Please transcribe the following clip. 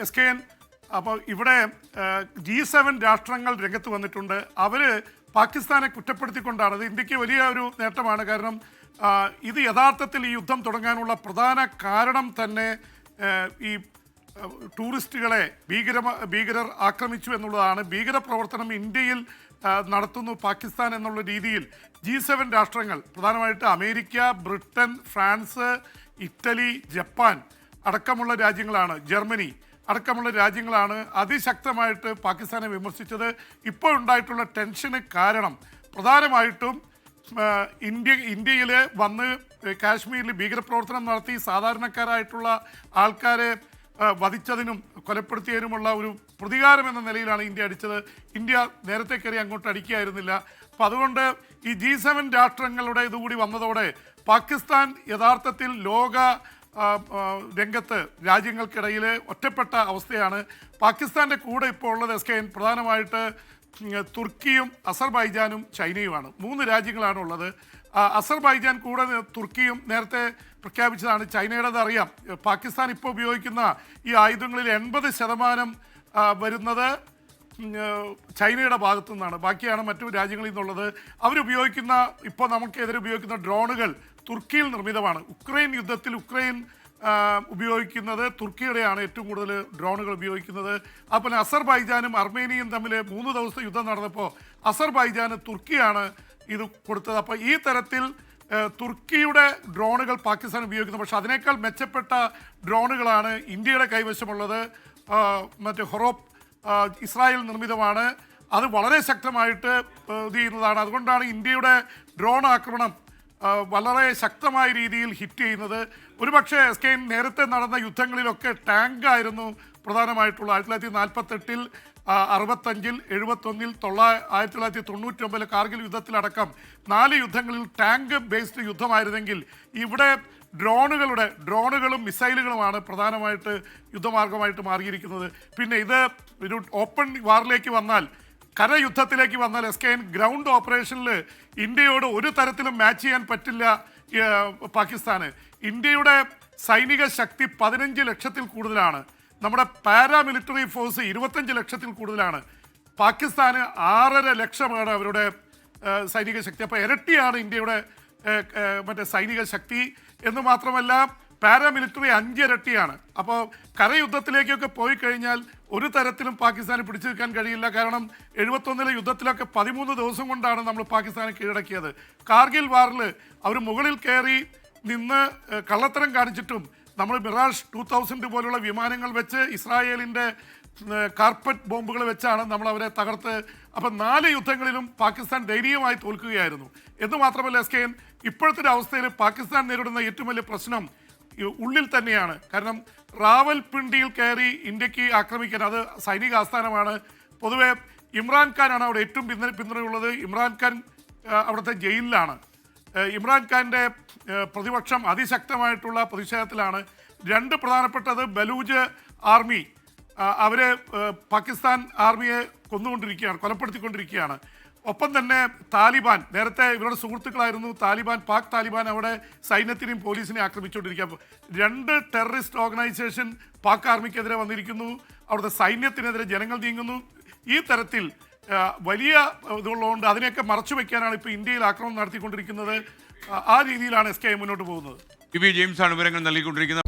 S K N, അപ്പോൾ ഇവിടെ G7 രാഷ്ട്രങ്ങൾ രംഗത്ത് വന്നിട്ടുണ്ട്. അവർ പാകിസ്ഥാനെ കുറ്റപ്പെടുത്തിക്കൊണ്ടാണ്. ഇത് ഇന്ത്യക്ക് വലിയ ഒരു നേട്ടമാണ്. കാരണം ഇത് യഥാർത്ഥത്തിൽ ഈ യുദ്ധം തുടങ്ങാനുള്ള പ്രധാന കാരണം തന്നെ ഈ ടൂറിസ്റ്റുകളെ ഭീകരർ ആക്രമിച്ചു എന്നുള്ളതാണ്. ഭീകരപ്രവർത്തനം ഇന്ത്യയിൽ നടത്തുന്നു പാകിസ്ഥാൻ എന്നുള്ള രീതിയിൽ G7 രാഷ്ട്രങ്ങൾ, പ്രധാനമായിട്ട് America, Britain, France, Italy, Japan അടക്കമുള്ള രാജ്യങ്ങളാണ്, ജർമ്മനി അടക്കമുള്ള രാജ്യങ്ങളാണ് അതിശക്തമായിട്ട് പാകിസ്ഥാനെ വിമർശിച്ചത്. ഇപ്പോൾ ഉണ്ടായിട്ടുള്ള ടെൻഷന് കാരണം പ്രധാനമായിട്ടും ഇന്ത്യയിൽ വന്ന് കാശ്മീരിൽ ഭീകരപ്രവർത്തനം നടത്തി സാധാരണക്കാരായിട്ടുള്ള ആൾക്കാരെ വധിച്ചതിനും കൊലപ്പെടുത്തിയതിനുമുള്ള ഒരു പ്രതികാരം എന്ന നിലയിലാണ് ഇന്ത്യ അടിച്ചത്. ഇന്ത്യ നേരത്തെ കയറി അങ്ങോട്ട് അടിക്കുകയായിരുന്നില്ല. അപ്പം അതുകൊണ്ട് ഈ G7 രാഷ്ട്രങ്ങളുടെ ഇതുകൂടി വന്നതോടെ പാകിസ്ഥാൻ യഥാർത്ഥത്തിൽ ലോക രംഗത്ത് രാജ്യങ്ങൾക്കിടയിൽ ഒറ്റപ്പെട്ട അവസ്ഥയാണ്. പാകിസ്ഥാൻ്റെ കൂടെ ഇപ്പോൾ ഉള്ളത് എസ് കെ എൻ പ്രധാനമായിട്ട് തുർക്കിയും അസർബൈജാനും ചൈനയുമാണ്. 3 രാജ്യങ്ങളാണ് ഉള്ളത്. അസർബൈജാൻ കൂടെ തുർക്കിയും നേരത്തെ പ്രഖ്യാപിച്ചതാണ്. ചൈനയുടേത് അറിയാം. പാകിസ്ഥാൻ ഇപ്പോൾ ഉപയോഗിക്കുന്ന ഈ ആയുധങ്ങളിൽ 80% വരുന്നത് ചൈനയുടെ ഭാഗത്തു നിന്നാണ്. ബാക്കിയാണ് മറ്റു രാജ്യങ്ങളിൽ നിന്നുള്ളത്. അവരുപയോഗിക്കുന്ന ഇപ്പോൾ നമുക്കെതിരെ ഉപയോഗിക്കുന്ന ഡ്രോണുകൾ തുർക്കിയിൽ നിർമ്മിതമാണ്. ഉക്രൈൻ യുദ്ധത്തിൽ ഉക്രൈൻ ഉപയോഗിക്കുന്നത് തുർക്കിയുടെയാണ് ഏറ്റവും കൂടുതൽ ഡ്രോണുകൾ ഉപയോഗിക്കുന്നത്. അതുപോലെ അസർബൈജാനും അർമേനിയയും തമ്മിൽ 3 ദിവസത്തെ യുദ്ധം നടന്നപ്പോൾ അസർബൈജാന് തുർക്കിയാണ് ഇത് കൊടുത്തത്. അപ്പോൾ ഈ തരത്തിൽ തുർക്കിയുടെ ഡ്രോണുകൾ പാകിസ്ഥാൻ ഉപയോഗിക്കുന്നു. പക്ഷേ അതിനേക്കാൾ മെച്ചപ്പെട്ട ഡ്രോണുകളാണ് ഇന്ത്യയുടെ കൈവശമുള്ളത്. മറ്റേ ഹൊറോപ്പ് ഇസ്രായേൽ നിർമ്മിതമാണ്. അത് വളരെ ശക്തമായിട്ട് ഇത് ചെയ്യുന്നതാണ്. അതുകൊണ്ടാണ് ഇന്ത്യയുടെ ഡ്രോൺ ആക്രമണം വളരെ ശക്തമായ രീതിയിൽ ഹിറ്റ് ചെയ്യുന്നത്. ഒരുപക്ഷെ എസ് കെ നേരത്തെ നടന്ന യുദ്ധങ്ങളിലൊക്കെ ടാങ്കായിരുന്നു പ്രധാനമായിട്ടുള്ള. 1948, 65, 71, 1999 കാർഗിൽ യുദ്ധത്തിലടക്കം 4 യുദ്ധങ്ങളിൽ ടാങ്ക് ബേസ്ഡ് യുദ്ധമായിരുന്നെങ്കിൽ ഇവിടെ ഡ്രോണുകളും മിസൈലുകളുമാണ് പ്രധാനമായിട്ട് യുദ്ധമാർഗമായിട്ട് മാറിയിരിക്കുന്നത്. പിന്നെ ഇത് ഒരു ഓപ്പൺ വാറിലേക്ക് വന്നാൽ, കരയുദ്ധത്തിലേക്ക് വന്നാൽ എസ് കെ എൻ ഗ്രൗണ്ട് ഓപ്പറേഷനിൽ ഇന്ത്യയോട് ഒരു തരത്തിലും മാച്ച് ചെയ്യാൻ പറ്റില്ല പാകിസ്ഥാന്. ഇന്ത്യയുടെ സൈനിക ശക്തി 15 ലക്ഷത്തിൽ കൂടുതലാണ്. നമ്മുടെ പാരാമിലിറ്ററി ഫോഴ്സ് 25 ലക്ഷത്തിൽ കൂടുതലാണ്. പാകിസ്ഥാന് 6.5 ലക്ഷമാണ് അവരുടെ സൈനിക ശക്തി. അപ്പോൾ ഇരട്ടിയാണ് ഇന്ത്യയുടെ സൈനിക ശക്തി എന്ന് മാത്രമല്ല പാരാമിലിറ്ററി 5 ഇരട്ടിയാണ്. അപ്പോൾ കരയുദ്ധത്തിലേക്കൊക്കെ പോയി കഴിഞ്ഞാൽ ഒരു തരത്തിലും പാകിസ്ഥാന് പിടിച്ചു നിൽക്കാൻ കഴിയില്ല. കാരണം 71 യുദ്ധത്തിലൊക്കെ 13 ദിവസം കൊണ്ടാണ് നമ്മൾ പാകിസ്ഥാനെ കീഴടക്കിയത്. കാർഗിൽ വാറിൽ അവർ മുകളിൽ കയറി നിന്ന് കള്ളത്തരം കാണിച്ചിട്ടും നമ്മൾ മിറാഷ് 2000 പോലുള്ള വിമാനങ്ങൾ വെച്ച് ഇസ്രായേലിൻ്റെ കാർപ്പറ്റ് ബോംബുകൾ വെച്ചാണ് നമ്മൾ അവരെ തകർത്ത്. അപ്പം 4 യുദ്ധങ്ങളിലും പാകിസ്ഥാൻ ധൈര്യമായി തോൽക്കുകയായിരുന്നു. എന്ന് മാത്രമല്ല എസ് കെ എൻ ഇപ്പോഴത്തെ ഒരു അവസ്ഥയിൽ പാകിസ്ഥാൻ നേരിടുന്ന ഏറ്റവും വലിയ പ്രശ്നം ഉള്ളിൽ തന്നെയാണ്. കാരണം റാവൽപിണ്ടിയിൽ കയറി ഇന്ത്യക്ക് ആക്രമിക്കാൻ, അത് സൈനിക ആസ്ഥാനമാണ്. പൊതുവെ ഇമ്രാൻഖാനാണ് അവിടെ ഏറ്റവും പിന്തുണയുള്ളത്. ഇമ്രാൻഖാൻ അവിടുത്തെ ജയിലിലാണ്. ഇമ്രാൻഖാൻ്റെ പ്രതിപക്ഷം അതിശക്തമായിട്ടുള്ള പ്രതിഷേധത്തിലാണ്. 2 പ്രധാനപ്പെട്ടത് ബലൂജ് ആർമി, അവരെ പാകിസ്ഥാൻ ആർമിയെ കൊലപ്പെടുത്തിക്കൊണ്ടിരിക്കുകയാണ്. ഒപ്പം തന്നെ താലിബാൻ, നേരത്തെ ഇവരുടെ സുഹൃത്തുക്കളായിരുന്നു താലിബാൻ, പാക് താലിബാൻ അവിടെ സൈന്യത്തിനെയും പോലീസിനെയും ആക്രമിച്ചുകൊണ്ടിരിക്കുക. അപ്പോൾ 2 ടെററിസ്റ്റ് ഓർഗനൈസേഷൻ പാക് ആർമിക്കെതിരെ വന്നിരിക്കുന്നു. അവിടുത്തെ സൈന്യത്തിനെതിരെ ജനങ്ങൾ നീങ്ങുന്നു. ഈ തരത്തിൽ വലിയ ഇതുള്ളതുകൊണ്ട് അതിനെയൊക്കെ മറച്ചു വയ്ക്കാനാണ് ഇപ്പോൾ ഇന്ത്യയിൽ ആക്രമണം നടത്തിക്കൊണ്ടിരിക്കുന്നത്. ആ രീതിയിലാണ് എസ് കെ മുന്നോട്ട് പോകുന്നത്. ജെയിംസ് ആണ് വിവരങ്ങൾ നൽകിക്കൊണ്ടിരിക്കുന്നത്.